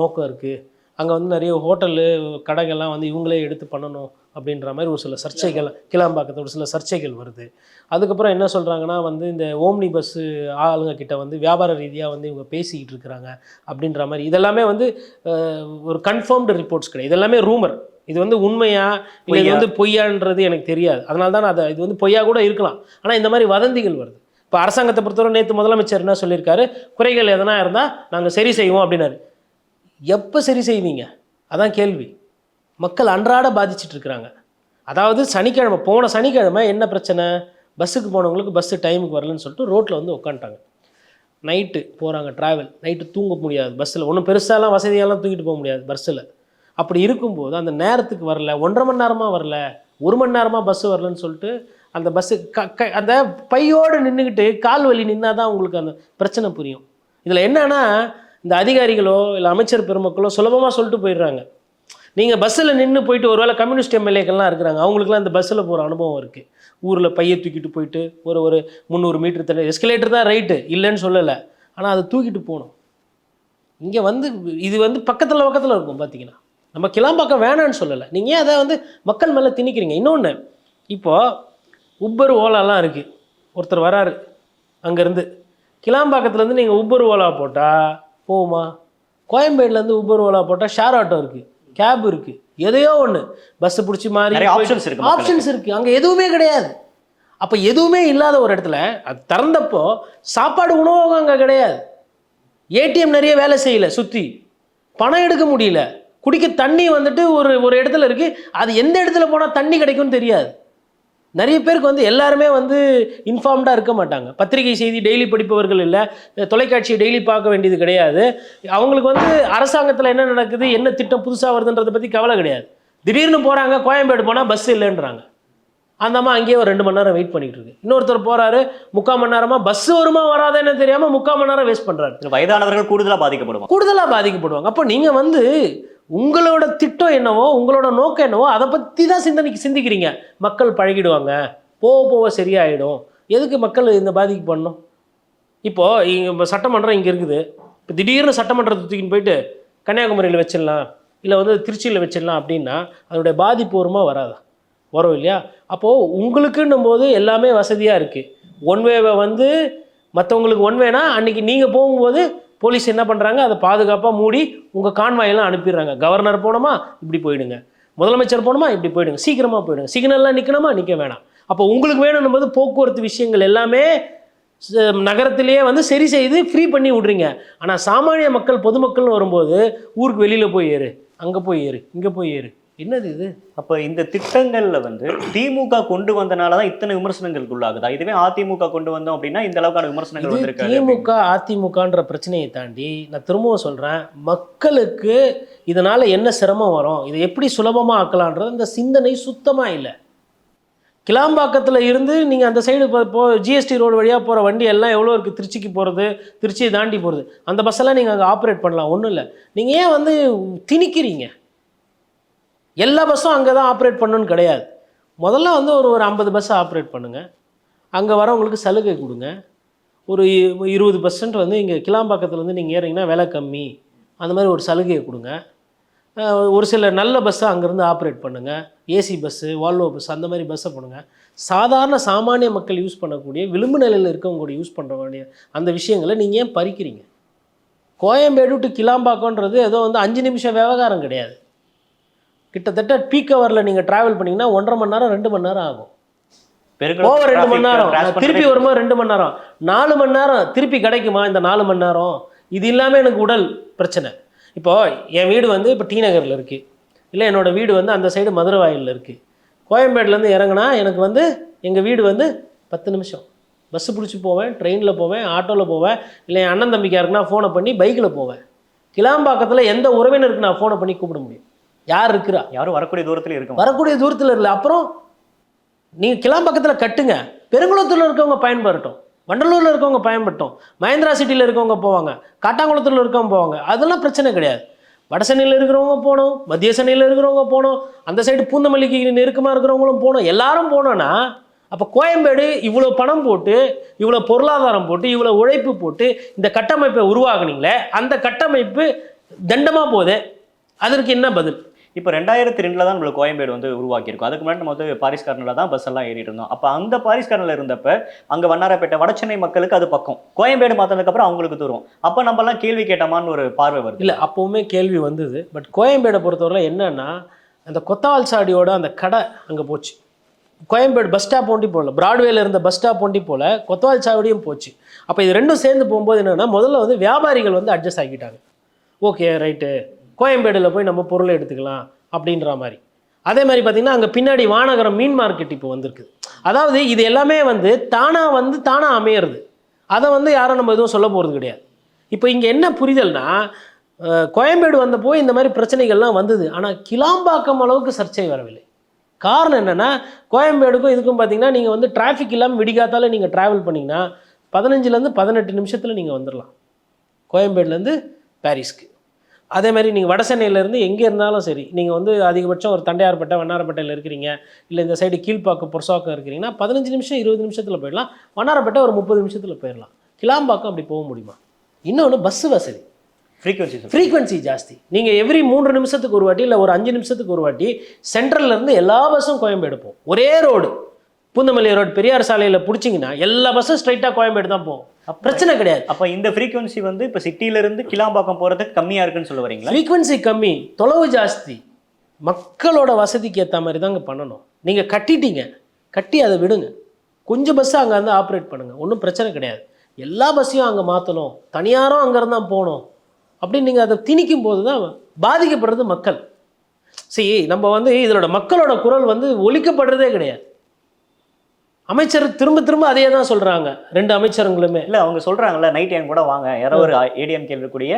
நோக்கம் இருக்குது, அங்கே வந்து நிறைய ஹோட்டலு கடைகள்லாம் வந்து இவங்களே எடுத்து பண்ணணும் அப்படின்ற மாதிரி ஒரு சில சர்ச்சைகள், கிளாம்பாக்கத்தில் ஒரு சில சர்ச்சைகள் வருது. அதுக்கப்புறம் என்ன சொல்கிறாங்கன்னா வந்து இந்த ஓம்னி பஸ்ஸு ஆளுங்க கிட்ட வந்து வியாபார ரீதியாக வந்து இவங்க பேசிக்கிட்டு இருக்கிறாங்க அப்படின்ற மாதிரி. இதெல்லாமே வந்து ஒரு கன்ஃபார்ம்டு ரிப்போர்ட்ஸ் கிடையாது, இதெல்லாமே ரூமர். இது வந்து உண்மையா இல்லை இது வந்து பொய்யான்றது எனக்கு தெரியாது. அதனால தான் அதை இது வந்து பொய்யா கூட இருக்கலாம். ஆனால் இந்த மாதிரி வதந்திகள் வருது. இப்போ அரசாங்கத்தை பொறுத்தவரை நேற்று முதலமைச்சர் என்ன சொல்லியிருக்காரு, குறைகள் எதனா இருந்தால் நாங்கள் சரி செய்வோம் அப்படின்னாரு. எப்போ சரி செய்வீங்க? அதான் கேள்வி. மக்கள் அன்றாட பாதிச்சுட்டு இருக்கிறாங்க. அதாவது சனிக்கிழமை, போன சனிக்கிழமை என்ன பிரச்சனை, பஸ்ஸுக்கு போனவங்களுக்கு பஸ்ஸு டைமுக்கு வரலன்னு சொல்லிட்டு ரோட்டில் வந்து உட்காந்துட்டாங்க. நைட்டு போகிறாங்க, ட்ராவல், நைட்டு தூங்க முடியாது பஸ்ஸில், ஒன்றும் பெருசாலாம் வசதியெல்லாம் தூக்கிட்டு போக முடியாது பஸ்ஸில். அப்படி இருக்கும்போது அந்த நேரத்துக்கு வரல, 1.5 மணி நேரமாக வரல, 1 மணி நேரமாக பஸ்ஸு வரலன்னு சொல்லிட்டு அந்த பஸ்ஸு அந்த பையோடு நின்றுக்கிட்டு கால் வலி நின்னா தான் உங்களுக்கு அந்த பிரச்சனை புரியும். இதில் என்னன்னா, இந்த அதிகாரிகளோ இல்லை அமைச்சர் பெருமக்களோ சுலபமாக சொல்லிட்டு போயிடுறாங்க. நீங்கள் பஸ்ஸில் நின்று போயிட்டு, ஒருவேளை கம்யூனிஸ்ட் எம்எல்ஏக்கள்லாம் இருக்கிறாங்க, அவங்களுக்குலாம் இந்த பஸ்ஸில் போகிற அனுபவம் இருக்குது. ஊரில் பையை தூக்கிட்டு போயிட்டு ஒரு 300 மீட்டர் தள்ளி எஸ்கலேட்டர் தான் ரைட்டு, இல்லைன்னு சொல்லலை, ஆனால் அதை தூக்கிட்டு போகணும். இங்கே வந்து இது வந்து பக்கத்தில் இருக்கும். பார்த்தீங்கன்னா நம்ம கிளாம்பாக்கம் வேணான்னு சொல்லலை, நீங்கள் ஏன் அதை வந்து மக்கள் மேலே திணிக்கிறீங்க? இன்னொன்று, இப்போது உப்பர் ஓலாலாம் இருக்குது, ஒருத்தர் வராரு அங்கேருந்து, கிளாம்பாக்கத்துலேருந்து நீங்கள் உப்பர் ஓலா போட்டால் போகுமா? கோயம்பேடுலேருந்து ஊபர் ஓலா போட்டால் ஷேர் ஆட்டோ இருக்குது, கேப் இருக்குது, எதையோ ஒன்று பஸ்ஸு பிடிச்சி மாறி ஆப்ஷன்ஸ் இருக்கு, ஆப்ஷன்ஸ் இருக்குது. அங்கே எதுவுமே கிடையாது. அப்போ எதுவுமே இல்லாத ஒரு இடத்துல அது திறந்தப்போ சாப்பாடு உணவகம் அங்கே கிடையாது. ஏடிஎம் நிறைய வேலை செய்யலை, சுற்றி பணம் எடுக்க முடியல, குடிக்க தண்ணி வந்துட்டு ஒரு இடத்துல இருக்குது, அது எந்த இடத்துல போனால் தண்ணி கிடைக்கும்னு தெரியாது. நிறைய பேருக்கு வந்து எல்லாருமே வந்து இன்ஃபார்ம்டாக இருக்க மாட்டாங்க. பத்திரிகை செய்தி டெய்லி படிப்பவர்கள் இல்லை, தொலைக்காட்சியை டெய்லி பார்க்க வேண்டியது கிடையாது. அவங்களுக்கு வந்து அரசாங்கத்தில் என்ன நடக்குது, என்ன திட்டம் புதுசாக வருதுன்றதை பற்றி கவலை கிடையாது. திடீர்னு போகிறாங்க, கோயம்பேடு போனால் பஸ் இல்லைன்றாங்க. அந்த அம்மா அங்கேயே ஒரு 2 மணி நேரம் வெயிட் பண்ணிட்டு இருக்கு. இன்னொருத்தர் போகிறாரு, 3/4 மணி நேரமாக பஸ் வருமா வராதுன்னு தெரியாமல் 3/4 மணி நேரம் வேஸ்ட் பண்ணுறாரு. வயதானவர்கள் கூடுதலாக பாதிக்கப்படுவாங்க. அப்போ நீங்கள் வந்து உங்களோட திட்டம் என்னவோ, உங்களோட நோக்கம் என்னவோ, அதை பற்றி தான் சிந்திக்கிறீங்க. மக்கள் பழகிடுவாங்க, போக சரியாயிடும். எதுக்கு மக்கள் இந்த பாதிக்கு பண்ணணும்? இப்போது இங்கே சட்டமன்றம் இங்கே இருக்குது, இப்போ திடீர்னு சட்டமன்றத்தை தூக்கின்னு போயிட்டு கன்னியாகுமரியில் வச்சிடலாம், இல்லை வந்து திருச்சியில் வச்சிடலாம் அப்படின்னா அதோடைய பாதிப்பு வருமா வராதா? வரும் இல்லையா? அப்போது உங்களுக்குன்னும் போது எல்லாமே வசதியாக இருக்குது. ஒன்வேவை வந்து மற்றவங்களுக்கு ஒன்வேனா அன்றைக்கி நீங்கள் போகும்போது போலீஸ் என்ன பண்ணுறாங்க, அதை பாதுகாப்பாக மூடி உங்கள் கான்வாயெல்லாம் அனுப்பிடுறாங்க. கவர்னர் போனோமா இப்படி போயிடுங்க, முதலமைச்சர் போனோமா இப்படி போயிடுங்க, சீக்கிரமாக போயிடுங்க, சிக்னல்லாம் நிற்கணுமா நிற்க வேணாம். அப்போ உங்களுக்கு வேணும் போது போக்குவரத்து விஷயங்கள் எல்லாமே நகரத்திலேயே வந்து சரி செய்து ஃப்ரீ பண்ணி விட்றீங்க. ஆனால் சாமானிய மக்கள் பொதுமக்கள்னு வரும்போது ஊருக்கு வெளியில் போய் ஏறு, அங்கே போய் ஏறு, இங்கே போய் ஏறு, என்னது இது? அப்போ இந்த திட்டங்களில் வந்து திமுக கொண்டு வந்தனால தான் இத்தனை விமர்சனங்களுக்கு உள்ளாகுதா? இதுவே அதிமுக கொண்டு வந்தோம் அப்படின்னா இந்த அளவுக்கான விமர்சனங்கள் வந்திருக்காது. திமுக அதிமுகன்ற பிரச்சனையை தாண்டி நான் திரும்பவும் சொல்கிறேன், மக்களுக்கு இதனால் என்ன சிரமம் வரும், இதை எப்படி சுலபமாக ஆக்கலான்றது இந்த சிந்தனை சுத்தமாக இல்லை. கிளாம்பாக்கத்தில் இருந்து நீங்கள் அந்த சைடு ஜிஎஸ்டி ரோடு வழியாக போகிற வண்டி எல்லாம் எவ்வளோ இருக்குது, திருச்சிக்கு போகிறது, திருச்சியை தாண்டி போகிறது, அந்த பஸ்ஸெல்லாம் நீங்கள் அங்கே ஆப்ரேட் பண்ணலாம், ஒன்றும் இல்லை. நீங்கள் ஏன் வந்து திணிக்கிறீங்க? எல்லா பஸ்ஸும் அங்கே தான் ஆப்ரேட் பண்ணணுன்னு கிடையாது. முதல்ல வந்து ஒரு 50 பஸ்ஸை ஆப்ரேட் பண்ணுங்கள், அங்கே வரவங்களுக்கு சலுகை கொடுங்க. ஒரு 20% வந்து இங்கே கிளாம்பாக்கத்துலேருந்து நீங்கள் ஏறிங்கன்னா விலை கம்மி, அந்த மாதிரி ஒரு சலுகையை கொடுங்க. ஒரு சில நல்ல பஸ்ஸை அங்கேருந்து ஆப்ரேட் பண்ணுங்கள், ஏசி பஸ்ஸு, வால்வோ பஸ், அந்த மாதிரி பஸ்ஸை பண்ணுங்கள். சாதாரண சாமானிய மக்கள் யூஸ் பண்ணக்கூடிய விளிம்பு நிலையில் இருக்கவங்க கூட யூஸ் பண்ணுற வேண்டிய அந்த விஷயங்களை நீங்கள் ஏன் பறிக்கிறீங்க? கோயம்பேடு டு கிளாம்பாக்கன்றது ஏதோ வந்து 5 நிமிஷம் விவகாரம் கிடையாது. கிட்டத்தட்ட பீக் ஹவரில் நீங்கள் ட்ராவல் பண்ணிங்கன்னா 1.5 மணி நேரம் 2 மணி நேரம் ஆகும். ஓவர் 2 மணி நேரம், திருப்பி வரும்போது 2 மணி நேரம், 4 மணி நேரம் திருப்பி கிடைக்குமா இந்த 4 மணி நேரம்? இது இல்லாமல் எனக்கு உடல் பிரச்சனை. இப்போது என் வீடு வந்து இப்போ டி நகரில் இருக்குது, இல்லை என்னோடய வீடு வந்து அந்த சைடு மதுரை வாயிலில் இருக்குது. கோயம்பேடுலேருந்து இறங்கினா எனக்கு வந்து எங்கள் வீடு வந்து 10 நிமிஷம். பஸ்ஸு பிடிச்சி போவேன், ட்ரெயினில் போவேன், ஆட்டோவில் போவேன், இல்லை என் அண்ணன் தம்பிக்காக இருக்குன்னா ஃபோனை பண்ணி பைக்கில் போவேன். கிளாம்பாக்கத்தில் எந்த உறவினருக்கு நான் ஃபோனை பண்ணி கூப்பிட முடியும்? யார் இருக்கிறா? யாரும் வரக்கூடிய தூரத்தில் இருக்கும், வரக்கூடிய தூரத்தில் இல்லை. அப்புறம் நீங்கள் கிளாம்பாக்கத்தில் கட்டுங்க, பெருங்குளத்தூரில் இருக்கவங்க பயன்படட்டும், வண்டலூரில் இருக்கவங்க பயன்பட்டோம், மகேந்திரா சிட்டியில் இருக்கவங்க போவாங்க, காட்டாங்குளத்தில் இருக்கவங்க போவாங்க, அதெல்லாம் பிரச்சனை கிடையாது. வட சென்னையில் இருக்கிறவங்க போகணும், மத்திய சென்னையில் இருக்கிறவங்க போகணும், அந்த சைடு பூந்தமல்லிக்கு நெருக்கமாக இருக்கிறவங்களும் போகணும், எல்லாரும் போனோன்னா அப்போ கோயம்பேடு இவ்வளோ பணம் போட்டு, இவ்வளோ பொருளாதாரம் போட்டு, இவ்வளோ உழைப்பு போட்டு இந்த கட்டமைப்பை உருவாக்குனீங்களே, அந்த கட்டமைப்பு தண்டமாக போகுது. அதற்கு என்ன பதில்? இப்போ 2002 தான் நம்மளுக்கு கோயம்பேடு வந்து உருவாக்கியிருக்கும். அதுக்கு முன்னாடி நம்ம வந்து பாரிஸ் கார்னரில் தான் பஸ் எல்லாம் ஏறிட்டு இருந்தோம். அப்போ அந்த பாரிஸ் கார்னரில் இருந்தப்ப அங்கே வண்ணாரப்பேட்டை வடசென்னை மக்களுக்கு அது பக்கம், கோயம்பேடு மாற்றினதுக்கப்புறம் அவங்களுக்கு தூரம். அப்போ நம்மலாம் கேள்வி கேட்டோமான்னு ஒரு பார்வை வருது. இல்லை, அப்போவுமே கேள்வி வந்தது. பட் கோயம்பேடை பொறுத்தவரை என்னன்னா, அந்த கொத்தவால் சாடியோட அந்த கடை அங்கே போச்சு. கோயம்பேடு பஸ் ஸ்டாப் ஒண்டி போகல, பிராட்வேல இருந்த பஸ் ஸ்டாப் ஒண்டி போல, கொத்தவால் சாவடியும் போச்சு. அப்போ இது ரெண்டும் சேர்ந்து போகும்போது என்னென்னா, முதல்ல வந்து வியாபாரிகள் வந்து அட்ஜஸ்ட் ஆகிட்டாங்க. ஓகே ரைட்டு, கோயம்பேடில் போய் நம்ம பொருளை எடுத்துக்கலாம் அப்படின்ற மாதிரி. அதே மாதிரி பார்த்திங்கன்னா அங்கே பின்னாடி வானகரம் மீன் மார்க்கெட் இப்போ வந்திருக்குது. அதாவது இது எல்லாமே வந்து தானாக அமையிறது. அதை வந்து யாரும் நம்ம எதுவும் சொல்ல போகிறது கிடையாது. இப்போ இங்கே என்ன புரிதல்னா, கோயம்பேடு வந்தப்போ இந்த மாதிரி பிரச்சனைகள்லாம் வந்தது, ஆனால் கிளாம்பாக்கம் அளவுக்கு சர்ச்சை வரவில்லை. காரணம் என்னென்னா, கோயம்பேடுக்கும் இதுக்கும் பார்த்திங்கன்னா நீங்கள் வந்து டிராஃபிக் இல்லாமல் விடிகாத்தால் நீங்கள் ட்ராவல் பண்ணிங்கன்னா 15 to 18 நிமிஷத்தில் நீங்கள் வந்துடலாம் கோயம்பேடுலேருந்து பாரிஸ்க்கு. அதே மாதிரி நீங்கள் வட சென்னையிலேருந்து எங்கே இருந்தாலும் சரி, நீங்கள் வந்து அதிகபட்சம் ஒரு தண்டையார்பேட்டை வண்ணாரப்பேட்டையில் இருக்கிறீங்க, இல்லை இந்த சைடு கீழ்ப்பாக்கம் பொருசாக்கம் இருக்கிறீங்கன்னா 15 நிமிஷம் 20 நிமிஷத்தில் போயிடலாம். வண்ணாரப்பேட்டை ஒரு 30 நிமிஷத்தில் போயிடலாம். கிளாம்பாக்கம் அப்படி போக முடியுமா? இன்னொன்று பஸ்ஸு வசதி, ஃப்ரீக்வன்சி ஜாஸ்தி. நீங்கள் எவ்ரி 3 நிமிஷத்துக்கு ஒரு வாட்டி, இல்லை ஒரு 5 நிமிஷத்துக்கு ஒரு வாட்டி சென்ட்ரல்லேருந்து எல்லா பஸ்ஸும் கோயம்பேடு போகும். ஒரே ரோடு, பூந்தமல்லி ரோடு பெரியார் சாலையில் பிடிச்சிங்கன்னா எல்லா பஸ்ஸும் ஸ்ட்ரைட்டாக கோயம்பேடு தான் போகும். பிரச்சனை கிடையாது. அப்போ இந்த ஃப்ரீக்வன்சி வந்து இப்போ சிட்டியிலேருந்து கிளாம்பாக்கம் போகிறதுக்கு கம்மியாக இருக்குன்னு சொல்ல வரீங்களா? ஃப்ரீக்வன்சி கம்மி, தொலைவு ஜாஸ்தி. மக்களோட வசதிக்கு ஏற்ற மாதிரி தாங்க பண்ணணும். நீங்கள் கட்டிட்டீங்க, கட்டி அதை விடுங்க. கொஞ்சம் பஸ்ஸை அங்கே வந்து ஆப்ரேட் பண்ணுங்கள், ஒன்றும் பிரச்சனை கிடையாது. எல்லா பஸ்ஸையும் அங்கே மாற்றணும், தனியாரும் அங்கேருந்து தான் போகணும் அப்படின்னு நீங்கள் அதை திணிக்கும் போது தான் பாதிக்கப்படுறது மக்கள். சரி, நம்ம வந்து இதோட மக்களோட குரல் வந்து ஒலிக்கப்படுறதே கிடையாது. அமைச்சர் திரும்ப திரும்ப அதே தான் சொல்கிறாங்க, 2 அமைச்சருங்களுமே. இல்லை, அவங்க சொல்கிறாங்கல்ல, நைட் என் கூட வாங்க, யாரோ ஒரு ஏடிஎம்கே இருக்கக்கூடிய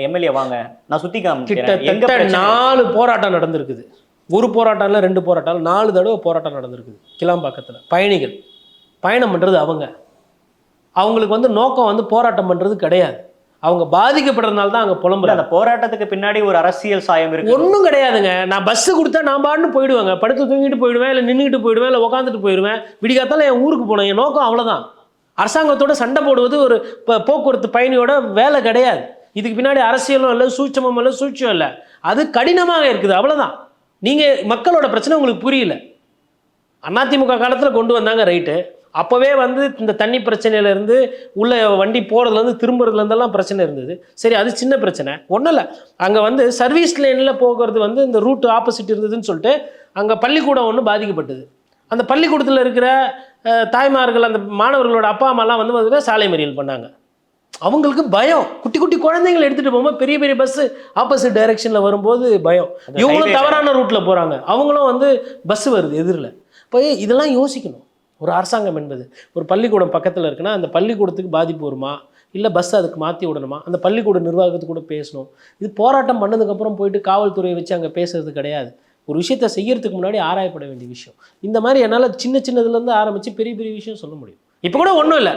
எம்எல்ஏ வாங்க, நான் சுற்றி காமிக்கிறேன். கிட்டத்தட்ட 4 போராட்டம் நடந்திருக்குது. ஒரு போராட்டம் இல்லை, 2 போராட்டம், 4 தடவை போராட்டம் நடந்திருக்குது கிளாம்பாக்கத்தில். பயணிகள் பயணம் பண்ணுறது அவங்களுக்கு வந்து நோக்கம் வந்து போராட்டம் பண்ணுறது கிடையாது. அவங்க பாதிக்கப்படுறதுனால தான் அங்கே புலம்புறாங்க. அந்த போராட்டத்துக்கு பின்னாடி ஒரு அரசியல் சாயம் இருக்கு. ஒன்றும் கிடையாதுங்க. நான் பஸ்ஸு கொடுத்தா நான் பாட்டுன்னு போயிடுவேங்க, படுத்து தூங்கிட்டு போயிடுவேன், இல்லை நின்றுக்கிட்டு போயிடுவேன், இல்லை உட்காந்துட்டு போயிடுவேன். விடிகாத்தால என் ஊருக்கு போனேன். என் நோக்கம் அவ்வளோதான். அரசாங்கத்தோட சண்டை போடுவது ஒரு போக்குவரத்து பயணியோட வேலை கிடையாது. இதுக்கு பின்னாடி அரசியலும் இல்லை, சூட்சமும் இல்லை, சூழ்ச்சியும் இல்லை. அது கடினமாக இருக்குது, அவ்வளோதான். நீங்கள் மக்களோட பிரச்சனை உங்களுக்கு புரியல. அதிமுக காலத்தில் கொண்டு வந்தாங்க, ரைட்டு. அப்போவே வந்து இந்த தண்ணி பிரச்சனையிலேருந்து உள்ள வண்டி போகிறதுலேருந்து திரும்புறதுலேருந்தெல்லாம் பிரச்சனை இருந்தது. சரி, அது சின்ன பிரச்சனை, ஒன்றும் இல்லை. அங்கே வந்து சர்வீஸ் லைனில் போகிறது வந்து இந்த ரூட் ஆப்போசிட் இருந்ததுன்னு சொல்லிட்டு அங்கே பள்ளிக்கூடம் ஒன்று பாதிக்கப்பட்டது. அந்த பள்ளிக்கூடத்தில் இருக்கிற தாய்மார்கள், அந்த மாணவர்களோட அப்பா அம்மாலாம் வந்து சாலை மறியல் பண்ணாங்க. அவங்களுக்கு பயம். குட்டி குட்டி குழந்தைங்களை எடுத்துகிட்டு போகும்போது பெரிய பெரிய பஸ்ஸு ஆப்போசிட் டைரெக்ஷனில் வரும்போது பயம். இவங்களும் தவறான ரூட்டில் போகிறாங்க, அவங்களும் வந்து பஸ்ஸு வருது எதிரில். இப்போ இதெல்லாம் யோசிக்கணும். ஒரு அரசாங்கம் என்பது ஒரு பள்ளிக்கூடம் பக்கத்தில் இருக்குன்னா அந்த பள்ளிக்கூடத்துக்கு பாதிப்பு வருமா, இல்லை பஸ் அதுக்கு மாற்றி விடணுமா, அந்த பள்ளிக்கூட நிர்வாகத்துக்கு கூட பேசணும். இது போராட்டம் பண்ணதுக்கப்புறம் போயிட்டு காவல்துறையை வச்சு அங்கே பேசுறது கிடையாது. ஒரு விஷயத்தை செய்யறதுக்கு முன்னாடி ஆராயப்பட வேண்டிய விஷயம். இந்த மாதிரி என்னால் சின்ன சின்னதுலேருந்து ஆரம்பித்து பெரிய பெரிய விஷயம் சொல்ல முடியும். இப்போ கூட ஒன்றும் இல்லை,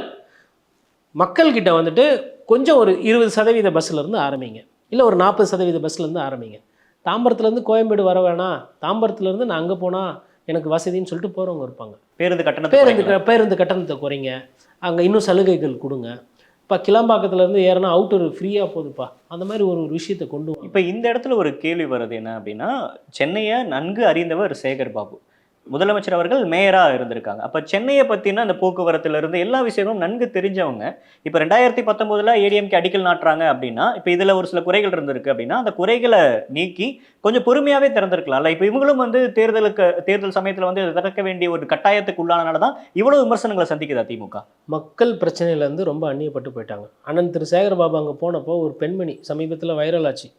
மக்கள்கிட்ட வந்துட்டு கொஞ்சம் ஒரு 20% பஸ்ஸிலேருந்து ஆரம்பிங்க, இல்லை ஒரு 40% பஸ்லேருந்து ஆரம்பிங்க. தாம்பரத்துலேருந்து கோயம்பேடு வர வேணாம், தாம்பரத்துலேருந்து நான் அங்கே போனால் எனக்கு வசதின்னு சொல்லிட்டு போகிறவங்க இருப்பாங்க. பேருந்து கட்டணத்தை குறைங்க, அங்கே இன்னும் சலுகைகள் கொடுங்க. இப்போ கிளாம்பாக்கத்துலேருந்து ஏறினா அவுட்டர் ஃப்ரீயாக போகுதுப்பா, அந்த மாதிரி ஒரு விஷயத்தை கொண்டு வரும். இப்போ இந்த இடத்துல ஒரு கேள்வி வருது, என்ன அப்படின்னா, சென்னையை நன்கு அறிந்தவர் சேகர் பாபு, முதலமைச்சர் அவர்கள் மேயராக இருந்திருக்காங்க. அப்போ சென்னையை பற்றினா அந்த போக்குவரத்துலேருந்து எல்லா விஷயங்களும் நன்கு தெரிஞ்சவங்க. இப்போ 2019 ஏடிஎம்கே அடிக்கல் நாட்டுறாங்க அப்படின்னா, இப்போ இதில் ஒரு சில குறைகள் இருந்திருக்கு அப்படின்னா, அந்த குறைகளை நீக்கி கொஞ்சம் பொறுமையாகவே திறந்திருக்கலாம்ல. இப்போ இவங்களும் வந்து தேர்தல் சமயத்தில் வந்து திறக்க வேண்டிய ஒரு கட்டாயத்துக்கு உள்ளானனால தான் இவ்வளோ விமர்சனங்களை சந்திக்குதா திமுக? மக்கள் பிரச்சனையிலேருந்து ரொம்ப அந்நியப்பட்டு போயிட்டாங்க. அண்ணன் திரு சேகர் பாபு அங்கே போனப்போ ஒரு பெண்மணி சமீபத்தில் வைரல் ஆச்சு.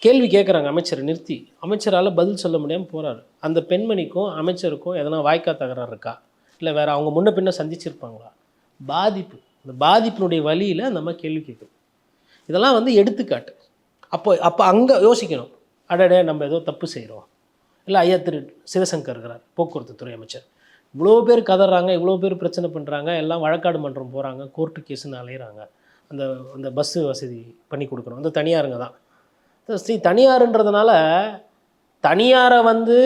கேள்வி கேட்குறாங்க அமைச்சரை நிறுத்தி, அமைச்சரால் பதில் சொல்ல முடியாமல் போகிறாரு. அந்த பெண்மணிக்கும் அமைச்சருக்கும் எதனா வாய்க்கா தகராறு இருக்கா, இல்லை வேறு அவங்க முன்ன பின்ன சந்திச்சிருப்பாங்களா? பாதிப்பு, அந்த பாதிப்பினுடைய வழியில் நம்ம கேள்வி கேட்குறோம். இதெல்லாம் வந்து எடுத்துக்காட்டு. அப்போ அங்கே யோசிக்கணும், அடடே நம்ம ஏதோ தப்பு செய்கிறோம். இல்லை ஐயா திரு சிவசங்கர் இருக்கிறார், போக்குவரத்து துறை அமைச்சர், இவ்வளோ பேர் கதறாங்க, இவ்வளோ பேர் பிரச்சனை பண்ணுறாங்க, எல்லாம் வழக்காடு மன்றம் போகிறாங்க, கோர்ட்டு கேஸுன்னு அலையிறாங்க. அந்த பஸ்ஸு வசதி பண்ணி கொடுக்குறோம், அந்த தனியாருங்க தான். தனியாருன்றதுனால தனியாரை வந்து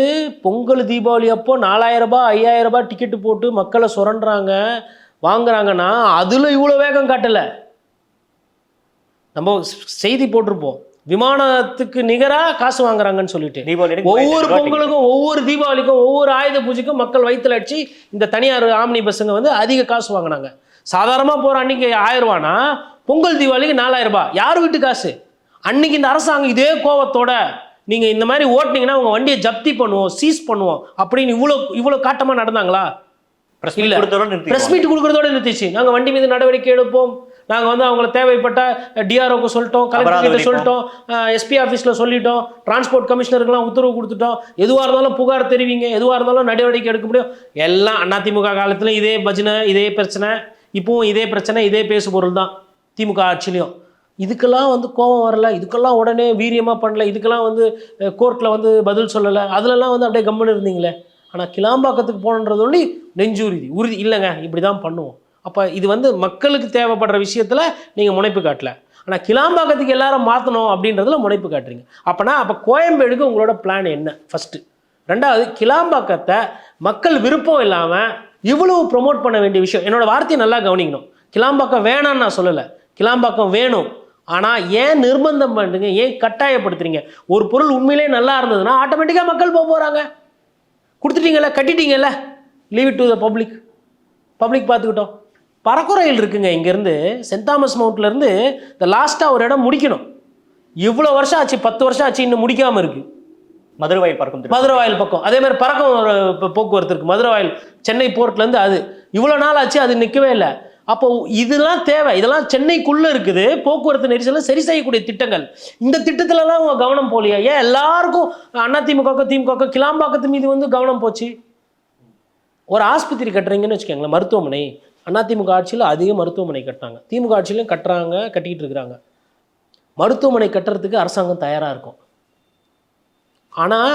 பொங்கல் தீபாவளி அப்போ 4000 ரூபாய் 5000 ரூபாய் டிக்கெட்டு போட்டு மக்களை சுரண்டுறாங்க வாங்குறாங்கன்னா அதில் இவ்வளோ வேகம் காட்டலை. நம்ம செய்தி போட்டிருப்போம், விமானத்துக்கு நிகராக காசு வாங்குறாங்கன்னு சொல்லிட்டு. ஒவ்வொரு பொங்கலுக்கும், ஒவ்வொரு தீபாவளிக்கும், ஒவ்வொரு ஆயுத பூஜைக்கும் மக்கள் வயிற்றுல அடிச்சு இந்த தனியார் ஆம்னி பஸ்ஸுங்க வந்து அதிக காசு வாங்கினாங்க. சாதாரணமாக போகிற அன்றைக்கி 1000 ரூபானா பொங்கல் தீபாவளிக்கு 4000 ரூபாய். யார் வீட்டு காசு? அன்னைக்கு இந்த அரசாங்கம் இதே கோவத்தோட நீங்கள் இந்த மாதிரி ஓட்டினீங்கன்னா உங்கள் வண்டியை ஜப்தி பண்ணுவோம், சீஸ் பண்ணுவோம் அப்படின்னு இவ்வளோ காட்டமாக நடந்தாங்களா? இல்லை, ப்ரெஸ் மீட் கொடுக்குறதோட நிறுத்திச்சு. நாங்கள் வண்டி மீது நடவடிக்கை எடுப்போம், நாங்கள் வந்து அவங்கள தேவைப்பட்ட டிஆர்ஓக்கு சொல்லிட்டோம், கலெக்டர்கிட்ட சொல்லிட்டோம், எஸ்பி ஆஃபீஸில் சொல்லிட்டோம், டிரான்ஸ்போர்ட் கமிஷனருக்குலாம் உத்தரவு கொடுத்துட்டோம். எதுவாக இருந்தாலும் புகார் தெரிவிங்க, எதுவாக இருந்தாலும் நடவடிக்கை எடுக்க முடியும். எல்லாம் அதிமுக காலத்தில் இதே பஜனை, இதே பிரச்சனை, இப்போவும் இதே பிரச்சனை, இதே பேசு பொருள் தான் திமுக ஆட்சிலையும். இதுக்கெல்லாம் வந்து கோபம் வரல, இதுக்கெல்லாம் உடனே வீரியமாக பண்ணல, இதுக்கெல்லாம் வந்து கோர்ட்டில் வந்து பதில் சொல்லலை, அதிலெல்லாம் வந்து அப்படியே கம்முன்னு இருந்தீங்களே. ஆனால் கிளாம்பாக்கத்துக்கு போகணுன்றது ஒன்றி உறுதி இல்லைங்க, இப்படி தான் பண்ணுவோம். அப்போ இது வந்து மக்களுக்கு தேவைப்படுற விஷயத்தில் நீங்கள் முனைப்பு காட்டல, ஆனால் கிளாம்பாக்கத்துக்கு எல்லாரும் மாற்றணும் அப்படின்றதுல முனைப்பு காட்டுறீங்க. அப்போ கோயம்பேடுக்கு உங்களோட பிளான் என்ன? ஃபஸ்ட்டு. ரெண்டாவது, கிளாம்பாக்கத்தை மக்கள் விருப்பம் இல்லாமல் இவ்வளவு ப்ரொமோட் பண்ண வேண்டிய விஷயம். என்னோட வார்த்தையை நல்லா கவனிக்கணும். கிளாம்பாக்கம் வேணான்னு நான் சொல்லலை, கிளாம்பாக்கம் வேணும். ஆனால் ஏன் நிர்பந்தம் பண்ணுறீங்க, ஏன் கட்டாயப்படுத்துறீங்க? ஒரு பொருள் உண்மையிலே நல்லா இருந்ததுன்னா ஆட்டோமேட்டிக்காக மக்கள் போகிறாங்க. கொடுத்துட்டீங்கல்ல, கட்டிட்டீங்கல்ல, leave it to the public பார்த்துக்கிட்டோம். பறக்கும் ரயில் இருக்குங்க இங்கேருந்து சென்ட் தாமஸ் மவுண்ட்லேருந்து இந்த லாஸ்ட்டாக ஒரு இடம் முடிக்கணும். இவ்வளோ வருஷம் ஆச்சு, 10 வருஷம் ஆச்சு, இன்னும் முடிக்காமல் இருக்குது. மதுரவாயில் பறக்கும் திட்டம். மதுரவாயில் பக்கம் அதே மாதிரி பறக்கும் ஒரு போக்குவரத்து இருக்குது. மதுரவாயில் சென்னை போர்ட்லேருந்து அது இவ்வளோ நாள் ஆச்சு, அது நிற்கவே இல்லை. அப்போ இதெல்லாம் தேவை. இதெல்லாம் சென்னைக்குள்ளே இருக்குது. போக்குவரத்து நெரிசலை சரி செய்யக்கூடிய திட்டங்கள். இந்த திட்டத்திலலாம் உங்கள் கவனம் போலியா? ஏன் எல்லாருக்கும் அதிமுக திமுக கிளாம்பாக்கத்து மீது வந்து கவனம் போச்சு? ஒரு ஆஸ்பத்திரி கட்டுறீங்கன்னு வச்சுக்கோங்களேன், மருத்துவமனை. அதிமுக ஆட்சியில் அதிக மருத்துவமனை கட்டினாங்க, திமுக ஆட்சியிலையும் கட்டுறாங்க, கட்டிக்கிட்டு இருக்கிறாங்க. மருத்துவமனை கட்டுறதுக்கு அரசாங்கம் தயாராக இருக்கும். ஆனால்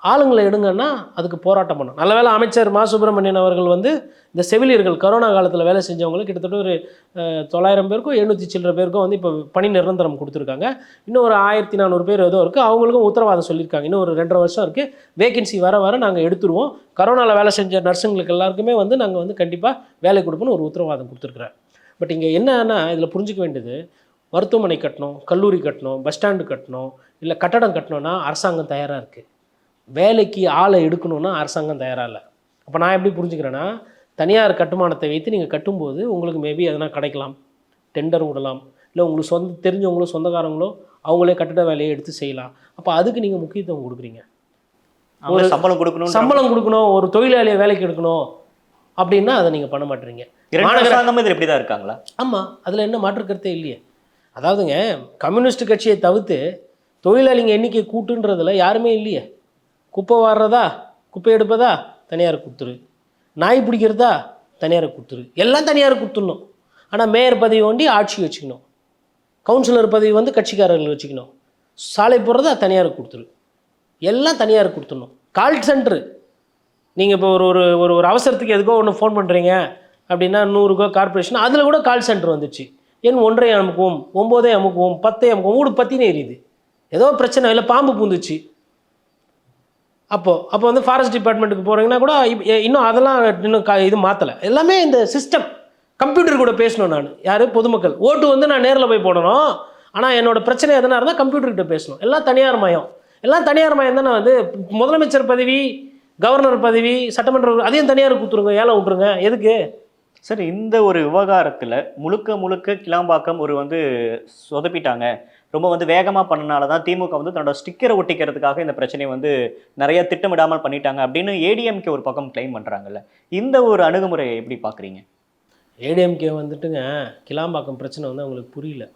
ஆளுங்களை எடுங்கன்னா அதுக்கு போராட்டம் பண்ணும். நல்ல வேளை அமைச்சர் மா சுப்பிரமணியன் அவர்கள் வந்து இந்த செவிலியர்கள் கரோனா காலத்தில் வேலை செஞ்சவங்களுக்கு கிட்டத்தட்ட ஒரு 900 பேருக்கும் 700 சில்லற பேருக்கும் வந்து இப்போ பணி நிரந்தரம் கொடுத்துருக்காங்க. இன்னும் ஒரு 1400 பேர் ஏதோ இருக்குது, அவங்களுக்கும் உத்தரவாதம் சொல்லியிருக்காங்க. இன்னும் ஒரு 2.5 வருஷம் இருக்குது, வேகன்சி வர வர நாங்கள் எடுத்துருவோம். கரோனாவில் வேலை செஞ்ச நர்ஸுங்களுக்கு எல்லாருக்குமே வந்து நாங்கள் வந்து கண்டிப்பாக வேலை கொடுப்போன்னு ஒரு உத்தரவாதம் கொடுத்துருக்குறேன். பட் இங்கே என்னன்னா, இதில் புரிஞ்சிக்க வேண்டியது, மருத்துவமனை கட்டணும், கல்லூரி கட்டணும், பஸ் ஸ்டாண்டு கட்டணும், இல்லை கட்டடம் கட்டணும்னா அரசாங்கம் தயாராக இருக்குது. வேலைக்கு ஆளை எடுக்கணும்னா அரசாங்கம் தயாராக இல்லை. அப்போ நான் எப்படி புரிஞ்சுக்கிறேன்னா, தனியார் கட்டுமானத்தை வைத்து நீங்கள் கட்டும்போது உங்களுக்கு மேபி எதனா கிடைக்கலாம், டெண்டர் விடலாம், இல்லை உங்களுக்கு தெரிஞ்சவங்களோ சொந்தக்காரங்களோ அவங்களே கட்டிட வேலையை எடுத்து செய்யலாம். அப்போ அதுக்கு நீங்கள் முக்கியத்துவம் கொடுக்குறீங்க. ஒரு சம்பளம் கொடுக்கணும், ஒரு தொழிலாளியை வேலைக்கு எடுக்கணும் அப்படின்னா அதை நீங்கள் பண்ண மாட்டீங்க. அரசாங்கமே இதில் எப்படி தான் இருக்காங்களா? ஆமாம், அதில் என்ன மாற்று கருத்தே இல்லையே. அதாவதுங்க, கம்யூனிஸ்ட் கட்சியை தவிர்த்து தொழிலாளிங்க எண்ணிக்கை கூட்டுன்றதுல யாருமே இல்லையே. குப்பை வாடுறதா, குப்பை எடுப்பதா தனியார் கொடுத்துரு, நாய் பிடிக்கிறதா தனியார் கொடுத்துரு, எல்லாம் தனியார் கொடுத்துடணும். ஆனால் மேயர் பதவி ஒண்டி ஆட்சி வச்சுக்கணும், கவுன்சிலர் பதவி வந்து கட்சிக்காரர்கள் வச்சுக்கணும், சாலை போடுறதா தனியார் கொடுத்துரு, எல்லாம் தனியார் கொடுத்துடணும். கால் சென்ட்ரு, நீங்கள் இப்போ ஒரு ஒரு ஒரு அவசரத்துக்கு எதுக்கோ ஒன்று ஃபோன் பண்ணுறீங்க அப்படின்னா 100 கார்பரேஷன், அதில் கூட கால் சென்டர் வந்துச்சு. எண் 1 அமுக்குவோம், 9 அமுக்குவோம், 10 அமுக்குவோம், வீடு பற்றினே எரியுது, ஏதோ பிரச்சனை இல்லை, பாம்பு பூந்துச்சு. அப்போ வந்து ஃபாரஸ்ட் டிபார்ட்மெண்ட்டுக்கு போகிறீங்கன்னா கூட இன்னும் அதெல்லாம் இன்னும் இது மாற்றலை. எல்லாமே இந்த சிஸ்டம். கம்ப்யூட்டர் கூட பேசணும் நான், யார் பொதுமக்கள் ஓட்டு வந்து நான் நேரில் போய் போடணும். ஆனால் என்னோட பிரச்சனை எதனா இருந்தால் கம்ப்யூட்டர்கிட்ட பேசணும். எல்லாம் தனியார் மயம், எல்லாம் தனியார் மயம் தானே. வந்து முதலமைச்சர் பதவி, கவர்னர் பதவி, சட்டமன்ற அதையும் தனியார் கொடுத்துருங்க, ஏழை விட்டுருங்க. எதுக்கு சார் இந்த ஒரு விவகாரத்தில் முழுக்க கிளாம்பாக்கம் ஒரு வந்து சொதப்பிட்டாங்க, ரொம்ப வந்து வேகமாக பண்ணனால தான் திமுக வந்து தன்னோட ஸ்டிக்கரை ஒட்டிக்கிறதுக்காக இந்த பிரச்சனையை வந்து நிறைய திட்டமிடாமல் பண்ணிட்டாங்க அப்படின்னு ஏடிஎம்கே ஒரு பக்கம் கிளைம் பண்ணுறாங்கல்ல, இந்த ஒரு அணுகுமுறையை எப்படி பார்க்குறீங்க? ஏடிஎம்கே வந்துட்டுங்க, கிளாம்பாக்கம் பிரச்சனை வந்து அவங்களுக்கு புரியல.